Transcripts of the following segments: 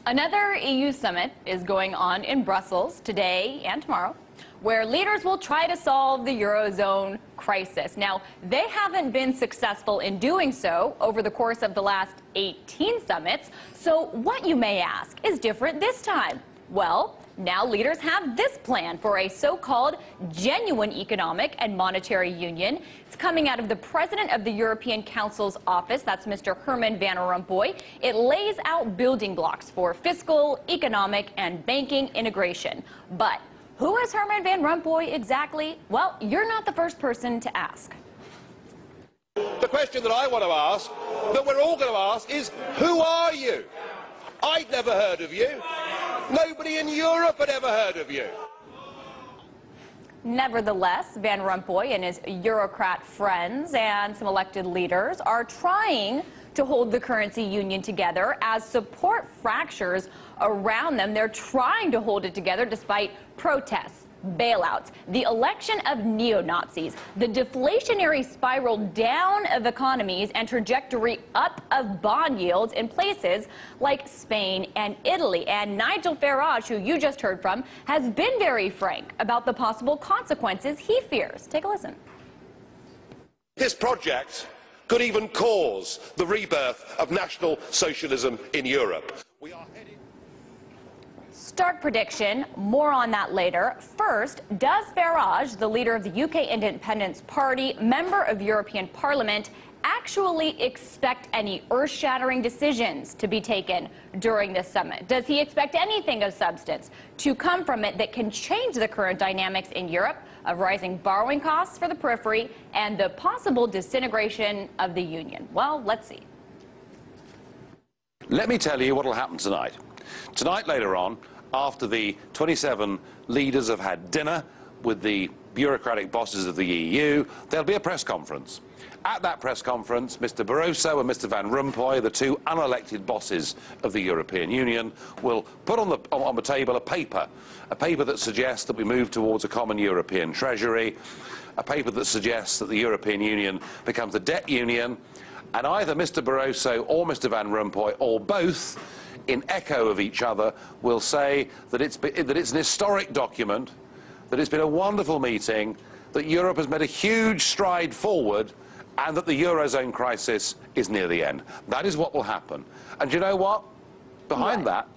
Another EU summit is going on in Brussels today and tomorrow, where leaders will try to solve the Eurozone crisis. Now, they haven't been successful in doing so over the course of the last 18 summits. So what, you may ask, is different this time? Well, now leaders have this plan for a so-called genuine economic and monetary union. It's coming out of the president of the European Council's office, that's Mr. Herman Van Rompuy. It lays out building blocks for fiscal, economic, and banking integration. But who is Herman Van Rompuy exactly? Well, you're not the first person to ask. The question that I want to ask, that we're all going to ask, is who are you? I'd never heard of you. Nobody in Europe had ever heard of you. Nevertheless, Van Rompuy and his Eurocrat friends and some elected leaders are trying to hold the currency union together as support fractures around them. They're trying to hold it together despite protests, bailouts, the election of neo-Nazis, the deflationary spiral down of economies and trajectory up of bond yields in places like Spain and Italy. And Nigel Farage, who you just heard from, has been very frank about the possible consequences he fears. Take a listen. This project could even cause the rebirth of National Socialism in Europe. We are heading... Stark prediction, more on that later. First, does Farage, the leader of the UK Independence Party, member of European Parliament, actually expect any earth-shattering decisions to be taken during this summit? Does he expect anything of substance to come from it that can change the current dynamics in Europe of rising borrowing costs for the periphery and the possible disintegration of the union? Well, let's see. Let me tell you what will happen tonight. Tonight, later on, after the 27 leaders have had dinner with the bureaucratic bosses of the EU, there'll be a press conference. At that press conference, Mr. Barroso and Mr. Van Rompuy, the two unelected bosses of the European Union, will put on the table a paper that suggests that we move towards a common European treasury, a paper that suggests that the European Union becomes a debt union, and either Mr. Barroso or Mr. Van Rompuy, or both, in echo of each other, will say that it's an historic document, that it's been a wonderful meeting, that Europe has made a huge stride forward, and that the Eurozone crisis is near the end. That is what will happen. And you know what? Behind that,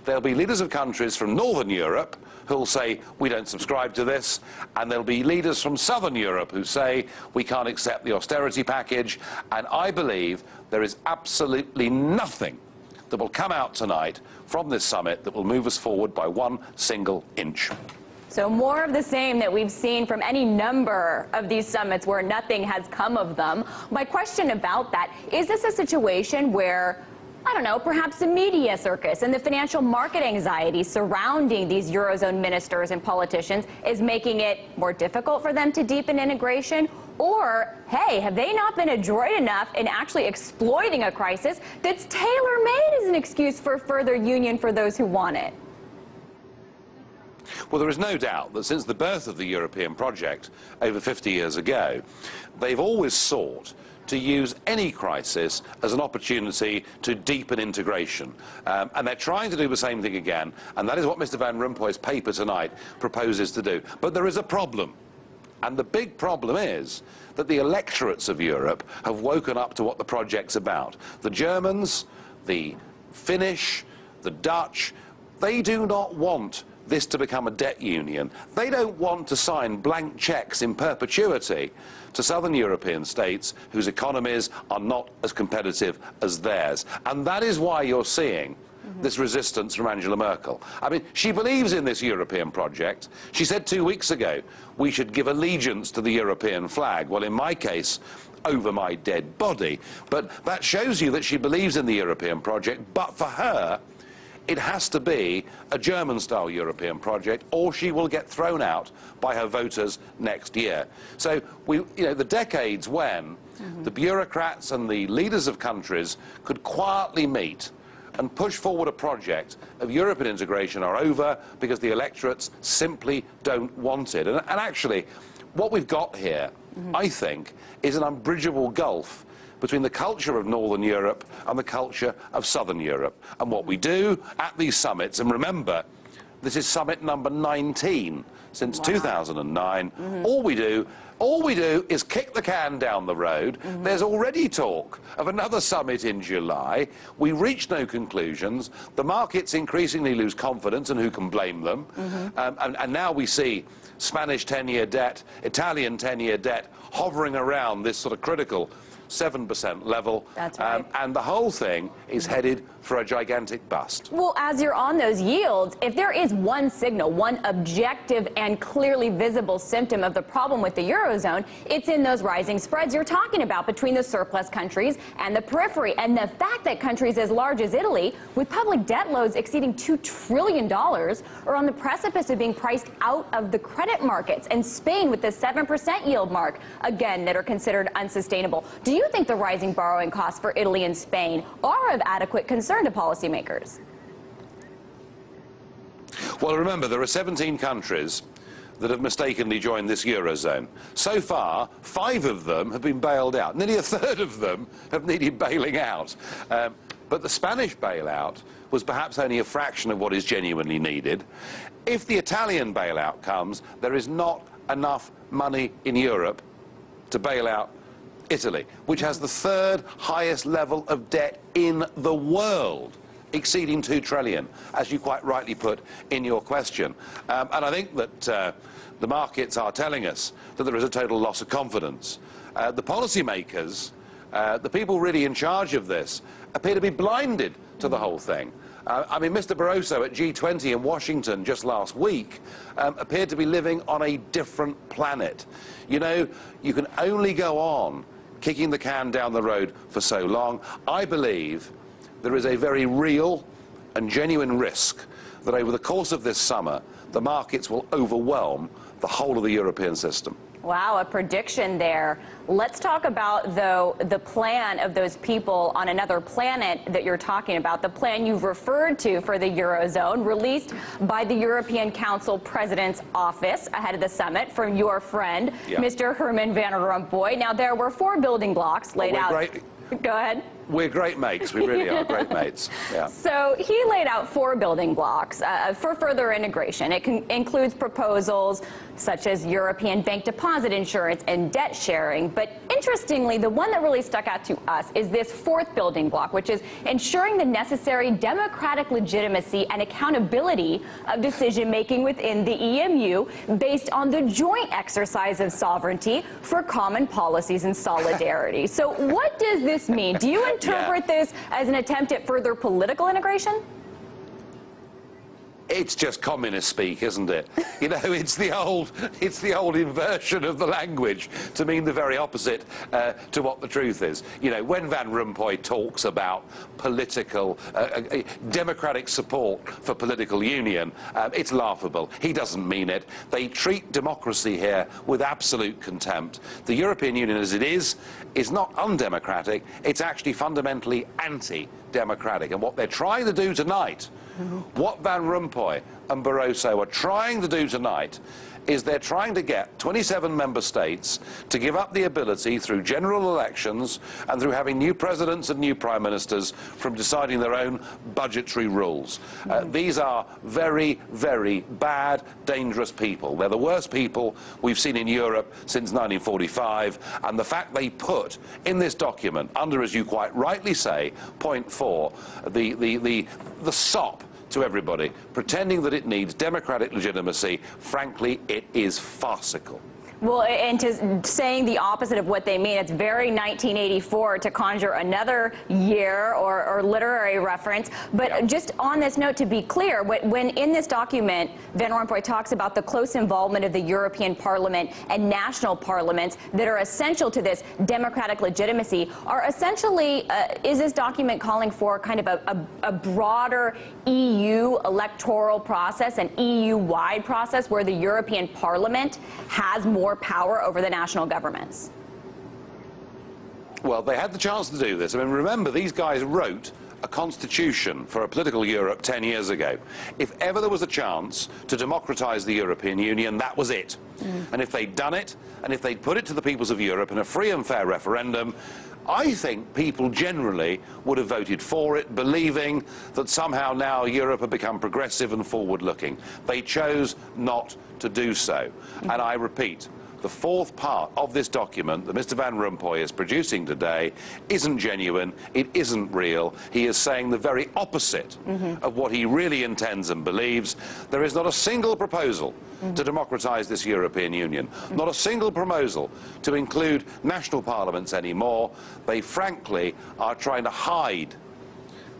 there'll be leaders of countries from Northern Europe who'll say, we don't subscribe to this, and there'll be leaders from Southern Europe who say, we can't accept the austerity package, and I believe there is absolutely nothing that will come out tonight from this summit that will move us forward by one single inch. So more of the same that we've seen from any number of these summits where nothing has come of them. My question about that, is this a situation where, I don't know, perhaps the media circus and the financial market anxiety surrounding these Eurozone ministers and politicians is making it more difficult for them to deepen integration? Or, hey, have they not been adroit enough in actually exploiting a crisis that's tailor-made as an excuse for further union for those who want it? Well, there is no doubt that since the birth of the European project over 50 years ago, they've always sought to use any crisis as an opportunity to deepen integration. And they're trying to do the same thing again, and that is what Mr. Van Rompuy's paper tonight proposes to do. But there is a problem. And the big problem is that the electorates of Europe have woken up to what the project's about. The Germans, the Finnish, the Dutch, they do not want this to become a debt union. They don't want to sign blank cheques in perpetuity to southern European states whose economies are not as competitive as theirs. And that is why you're seeing this resistance from Angela Merkel. I mean, she believes in this European project. She said 2 weeks ago, we should give allegiance to the European flag. Well, in my case, over my dead body. But that shows you that she believes in the European project, but for her, it has to be a German-style European project, or she will get thrown out by her voters next year. So, the decades when the bureaucrats and the leaders of countries could quietly meet and push forward a project of European integration are over because the electorates simply don't want it. And actually, what we've got here, I think, is an unbridgeable gulf between the culture of Northern Europe and the culture of Southern Europe. And what we do at these summits, and remember, this is summit number 19 since 2009, all we do is kick the can down the road. There's already talk of another summit in July. We reach no conclusions. The markets increasingly lose confidence, and who can blame them? And now we see Spanish 10-year debt, Italian 10-year debt hovering around this sort of critical 7% level. That's right. And the whole thing is headed for a gigantic bust. Well, as you're on those yields, if there is one signal, one objective and clearly visible symptom of the problem with the Eurozone, it's in those rising spreads you're talking about between the surplus countries and the periphery. And the fact that countries as large as Italy, with public debt loads exceeding $2 trillion, are on the precipice of being priced out of the credit markets. And Spain with the 7% yield mark, again, that are considered unsustainable. Do you think the rising borrowing costs for Italy and Spain are of adequate concern to policymakers? Well, remember, there are 17 countries that have mistakenly joined this Eurozone. So far, 5 of them have been bailed out. Nearly a third of them have needed bailing out. But the Spanish bailout was perhaps only a fraction of what is genuinely needed. If the Italian bailout comes, there is not enough money in Europe to bail out Italy, which has the 3rd highest level of debt in the world, exceeding $2 trillion, as you quite rightly put in your question. And I think that the markets are telling us that there is a total loss of confidence. The policymakers, the people really in charge of this, appear to be blinded to the whole thing. I mean, Mr. Barroso at G20 in Washington just last week appeared to be living on a different planet. You know, you can only go on kicking the can down the road for so long. I believe there is a very real and genuine risk that over the course of this summer, the markets will overwhelm the whole of the European system. Wow, a prediction there. Let's talk about, though, the plan of those people on another planet that you're talking about, the plan you've referred to for the Eurozone, released by the European Council President's Office ahead of the summit from your friend, Mr. Herman Van Rompuy. Now, there were 4 building blocks laid out. Go ahead. We're great mates. We really are great mates. Yeah. So he laid out 4 building blocks for further integration. It includes proposals such as European bank deposit insurance and debt sharing. But interestingly, the one that really stuck out to us is this 4th building block, which is ensuring the necessary democratic legitimacy and accountability of decision-making within the EMU based on the joint exercise of sovereignty for common policies and solidarity. So what does this mean? Do you interpret this as an attempt at further political integration? It's just communist speak, isn't it? You know, it's the old inversion of the language to mean the very opposite to what the truth is. You know, when Van Rompuy talks about political, democratic support for political union, it's laughable. He doesn't mean it. They treat democracy here with absolute contempt. The European Union as it is not undemocratic. It's actually fundamentally anti-democratic. And what they're trying to do tonight, what Van Rompuy and Barroso are trying to do tonight is they're trying to get 27 member states to give up the ability through general elections and through having new presidents and new prime ministers from deciding their own budgetary rules. These are very, very bad, dangerous people. They're the worst people we've seen in Europe since 1945, and the fact they put in this document under, as you quite rightly say, point 4, the sop to everybody, pretending that it needs democratic legitimacy, frankly, it is farcical. Well, and to saying the opposite of what they mean, it's very 1984 to conjure another year or literary reference. But just on this note, to be clear, when in this document, Van Rompuy talks about the close involvement of the European Parliament and national parliaments that are essential to this democratic legitimacy, are essentially, is this document calling for kind of a broader EU electoral process, an EU-wide process where the European Parliament has more power over the national governments? Well, they had the chance to do this. I mean, remember, these guys wrote a constitution for a political Europe 10 years ago. If ever there was a chance to democratise the European Union, that was it. And if they'd done it, and if they'd put it to the peoples of Europe in a free and fair referendum, I think people generally would have voted for it, believing that somehow now Europe had become progressive and forward-looking. They chose not to do so. And I repeat, the fourth part of this document that Mr. Van Rompuy is producing today isn't genuine, it isn't real. He is saying the very opposite of what he really intends and believes. There is not a single proposal to democratise this European Union, not a single proposal to include national parliaments anymore. They frankly are trying to hide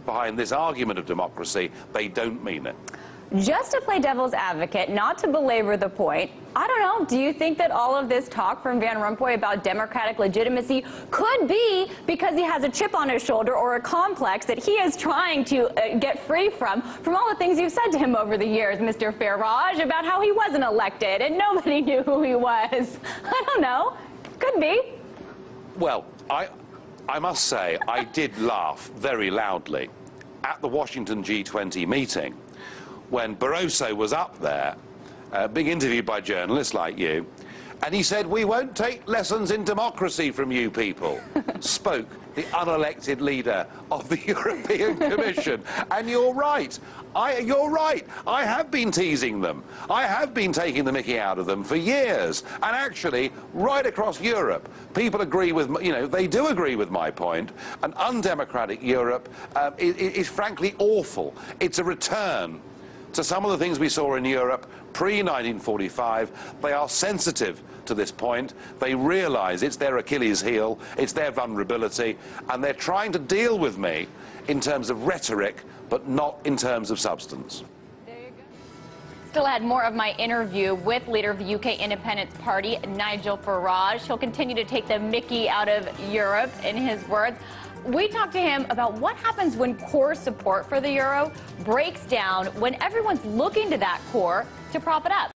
behind this argument of democracy. They don't mean it. Just to play devil's advocate, not to belabor the point, I don't know, do you think that all of this talk from Van Rompuy about democratic legitimacy could be because he has a chip on his shoulder or a complex that he is trying to get free from all the things you've said to him over the years, Mr. Farage, about how he wasn't elected and nobody knew who he was? I don't know. Could be. Well, I must say, I did laugh very loudly at the Washington G20 meeting when Barroso was up there, being interviewed by journalists like you, and he said, "We won't take lessons in democracy from you people," spoke the unelected leader of the European Commission. And you're right. You're right. I have been teasing them. I have been taking the mickey out of them for years. And actually, right across Europe, people agree with, they do agree with my point. An undemocratic Europe is frankly awful. It's a return to some of the things we saw in Europe pre-1945. They are sensitive to this point. They realise it's their Achilles heel, it's their vulnerability, and they're trying to deal with me in terms of rhetoric, but not in terms of substance. There you go. Still had more of my interview with leader of the UK Independence Party, Nigel Farage. He'll continue to take the mickey out of Europe, in his words. We talked to him about what happens when core support for the euro breaks down when everyone's looking to that core to prop it up.